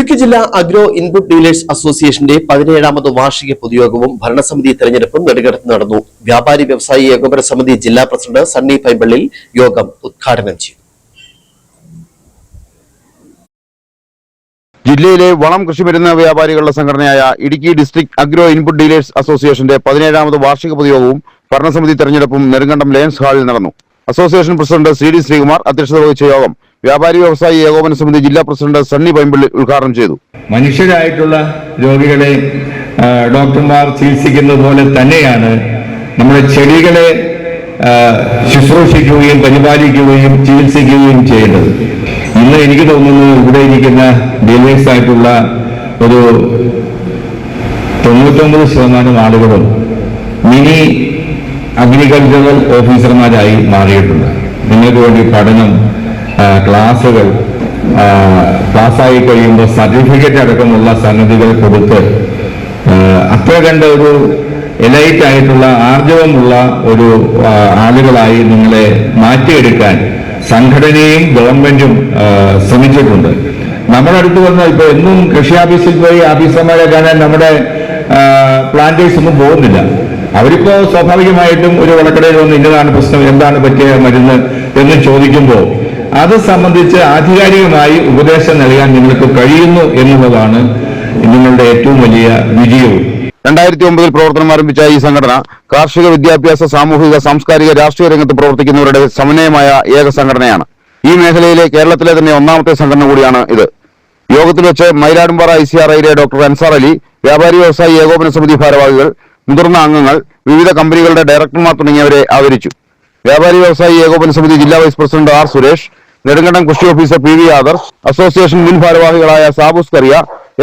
ഇടുക്കി ജില്ലാ agro input dealers അസോസിയേഷന്റെ 17ാമത് വാർഷിക പൊതുയോഗവും ഭരണസമിതി തെരഞ്ഞെടുപ്പും നെടുങ്കണ്ടത്ത് നടന്നു. വ്യാപാരി വ്യവസായി ഏകോപന സമിതി ജില്ലാ പ്രസിഡന്റ് സണ്ണി പൈമ്പള്ളിൽ യോഗം ഉദ്ഘാടനം ചെയ്തു. ജില്ലയിലെ വളം കൃഷിമരുന്ന് വ്യാപാരികളുടെ സംഘടനയായ Idukki district agro input dealers അസോസിയേഷന്റെ 17ാമത് വാർഷിക പൊതുയോഗവും ഭരണസമിതി തെരഞ്ഞെടുപ്പും നെടുങ്കണ്ടം ലയൺസ് ഹാളിൽ നടന്നു. അസോസിയേഷൻ പ്രസിഡന്റ് CD ശ്രീകുമാർ അധ്യക്ഷത വഹിച്ച യോഗം വ്യാപാരി വ്യവസായി ഏകോപന സമിതി ജില്ലാ പ്രസിഡന്റ് സണ്ണി പൈമ്പള്ളി ഉദ്ഘാടനം ചെയ്തു. മനുഷ്യരായിട്ടുള്ള രോഗികളെ ഡോക്ടർമാർ ചികിത്സിക്കുന്നത് പോലെ തന്നെയാണ് നമ്മുടെ ചെടികളെ ശുശ്രൂഷിക്കുകയും പരിപാലിക്കുകയും ചികിത്സിക്കുകയും ചെയ്യേണ്ടത്. ഇന്ന് എനിക്ക് തോന്നുന്നു ഇവിടെ ഇരിക്കുന്ന ഡീലേഴ്സ് ആയിട്ടുള്ള ഒരു 99% ആളുകളും മിനി അഗ്രികൾച്ചറൽ ഓഫീസർമാരായി മാറിയിട്ടുണ്ട്. നിങ്ങൾക്ക് വേണ്ടി പഠനം, ക്ലാസുകൾ, പാസ്സായി കഴിയുമ്പോൾ സർട്ടിഫിക്കറ്റ് അടക്കമുള്ള സംഗതികൾ കൊടുത്ത് അത്ര കണ്ട ഒരു എലൈറ്റ് ആയിട്ടുള്ള ആർജവമുള്ള ഒരു ആളുകളായി നിങ്ങളെ മാറ്റിയെടുക്കാൻ സംഘടനയും ഗവൺമെന്റും ശ്രമിച്ചിട്ടുണ്ട്. നമ്മുടെ അടുത്ത് വന്ന് ഇപ്പൊ എന്നും കൃഷി ഓഫീസിൽ പോയി ഓഫീസർമാരെ കാണാൻ നമ്മുടെ പ്ലാന്റേഴ്സ് ഒന്നും പോകുന്നില്ല. അവരിപ്പോ സ്വാഭാവികമായിട്ടും ഒരു വളക്കടയിൽ വന്ന് ഇന്നതാണ് പ്രശ്നം, എന്താണ് പറ്റിയ മരുന്ന് എന്ന് ചോദിക്കുമ്പോൾ അത് സംബന്ധിച്ച് ആധികാരികമായി ഉപദേശം നൽകാൻ നിങ്ങൾക്ക് കഴിയുന്നു എന്നുള്ളതാണ് നിങ്ങളുടെ ഏറ്റവും വലിയ വിജയവും. 2009 പ്രവർത്തനം ആരംഭിച്ച ഈ സംഘടന കാർഷിക, വിദ്യാഭ്യാസ, സാമൂഹിക, സാംസ്കാരിക, രാഷ്ട്രീയ രംഗത്ത് പ്രവർത്തിക്കുന്നവരുടെ സമന്വയമായ ഏക സംഘടനയാണ്. ഈ മേഖലയിലെ കേരളത്തിലെ തന്നെ ഒന്നാമത്തെ സംഘടന കൂടിയാണ് ഇത്. യോഗത്തിൽ വെച്ച് മൈലാടുംപാറ ICRIയിലെ ഡോക്ടർ അൻസാർ അലി, വ്യാപാരി വ്യവസായി ഏകോപന സമിതി ഭാരവാഹികൾ, മുതിർന്ന അംഗങ്ങൾ, വിവിധ കമ്പനികളുടെ ഡയറക്ടർമാർ തുടങ്ങിയവരെ ആദരിച്ചു. വ്യാപാരി വ്യവസായി ഏകോപന സമിതി ജില്ലാ vice president R Suresh, Nedumkandam കൃഷി ഓഫീസർ PV ആദർശ്, അസോസിയേഷൻ മുൻ ഭാരവാഹികളായ സാബൂസ് കറിയ,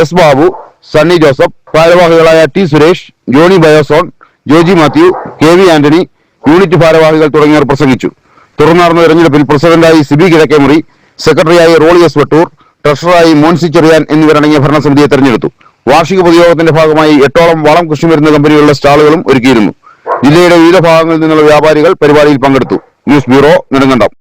S ബാബു, സണ്ണി ജോസഫ്, ഭാരവാഹികളായ T സുരേഷ്, ജോണി ബയോസോൺ, ജോജി മാത്യു, KV ആന്റണി, യൂണിറ്റ് ഭാരവാഹികൾ തുടങ്ങിയവർ പ്രസംഗിച്ചു. തുടർന്ന് നടന്ന തെരഞ്ഞെടുപ്പിൽ പ്രസിഡന്റായി സിബി കിഴക്കേമുറി, സെക്രട്ടറിയായി റോളി S വട്ടൂർ, ട്രഷററായി മോൻസി ചെറിയാൻ എന്നിവരടങ്ങിയ ഭരണസമിതിയെ തെരഞ്ഞെടുത്തു. വാർഷിക പൊതുയോഗത്തിന്റെ ഭാഗമായി 8ഓളം വളം കൃഷിമരുന്ന് കമ്പനികളുടെ സ്റ്റാളുകളും ഒരുക്കിയിരുന്നു. ജില്ലയുടെ വിവിധ ഭാഗങ്ങളിൽ നിന്നുള്ള വ്യാപാരികൾ പരിപാടിയിൽ പങ്കെടുത്തു. News bureau, Nedumkandam.